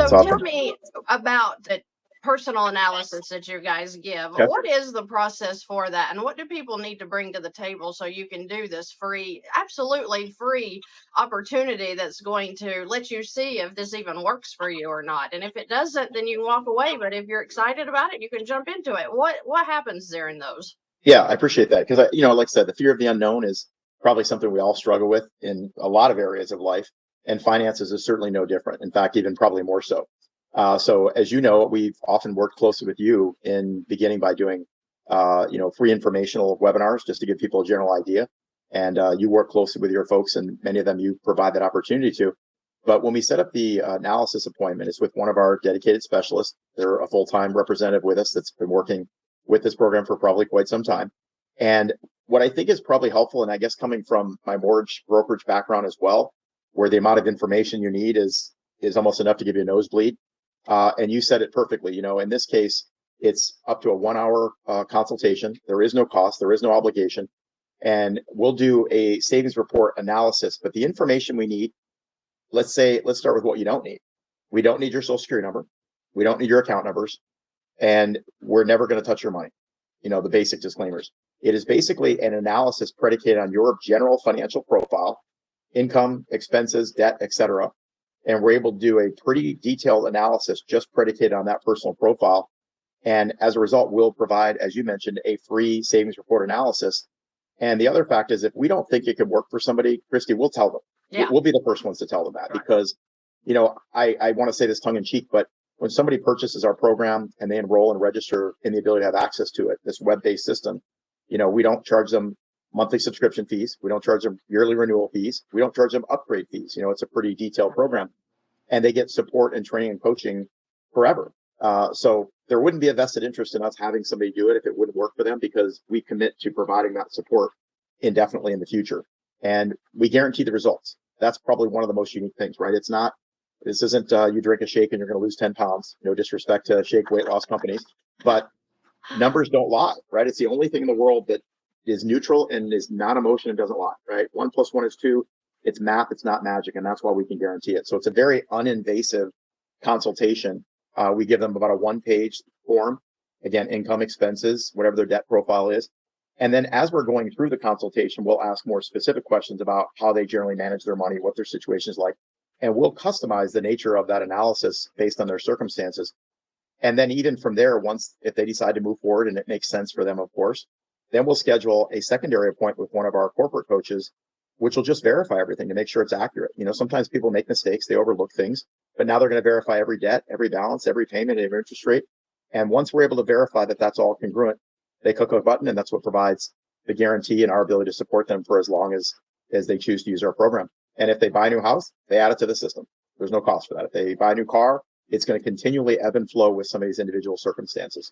So That's tell awesome. me about the personal analysis that you guys give. Okay. What is the process for that? And what do people need to bring to the table so you can do this free, absolutely free opportunity that's going to let you see if this even works for you or not? And if it doesn't, then you can walk away. But if you're excited about it, you can jump into it. What happens during those? Yeah, I appreciate that because like I said, the fear of the unknown is probably something we all struggle with in a lot of areas of life, and finances is certainly no different. In fact, even probably more so. So, as you know, we've often worked closely with you in beginning by doing, free informational webinars just to give people a general idea. And you work closely with your folks, and many of them you provide that opportunity to. But when we set up the analysis appointment, it's with one of our dedicated specialists. They're a full-time representative with us that's been working with this program for probably quite some time. And what I think is probably helpful, and I guess coming from my mortgage brokerage background as well, where the amount of information you need is almost enough to give you a nosebleed. And you said it perfectly. In this case, it's up to a 1 hour consultation. There is no cost. There is no obligation. And we'll do a savings report analysis. But the information we need, let's start with what you don't need. We don't need your social security number. We don't need your account numbers. And we're never going to touch your money. The basic disclaimers. It is basically an analysis predicated on your general financial profile, income, expenses, debt, etc. And we're able to do a pretty detailed analysis just predicated on that personal profile. And as a result, we'll provide, as you mentioned, a free savings report analysis. And the other fact is, if we don't think it could work for somebody, Christy, we'll tell them. Yeah. We'll be the first ones to tell them that Right. because, I want to say this tongue in cheek, but when somebody purchases our program and they enroll and register in the ability to have access to it, this web-based system, we don't charge them monthly subscription fees. We don't charge them yearly renewal fees. We don't charge them upgrade fees. It's a pretty detailed program, and they get support and training and coaching forever. So there wouldn't be a vested interest in us having somebody do it if it wouldn't work for them, because we commit to providing that support indefinitely in the future. And we guarantee the results. That's probably one of the most unique things, right? This isn't you drink a shake and you're going to lose 10 pounds. No disrespect to shake weight loss companies, but numbers don't lie, right? It's the only thing in the world that is neutral and is not emotion and doesn't lie, right? 1 + 1 is 2. It's math. It's not magic. And that's why we can guarantee it. So it's a very uninvasive consultation. We give them about a 1-page form. Again, income, expenses, whatever their debt profile is. And then as we're going through the consultation, we'll ask more specific questions about how they generally manage their money, what their situation is like. And we'll customize the nature of that analysis based on their circumstances. And then even from there, if they decide to move forward and it makes sense for them, of course, then we'll schedule a secondary appointment with one of our corporate coaches, which will just verify everything to make sure it's accurate. Sometimes people make mistakes, they overlook things, but now they're going to verify every debt, every balance, every payment, every interest rate. And once we're able to verify that that's all congruent, they click a button, and that's what provides the guarantee and our ability to support them for as long as they choose to use our program. And if they buy a new house, they add it to the system. There's no cost for that. If they buy a new car, it's going to continually ebb and flow with somebody's individual circumstances.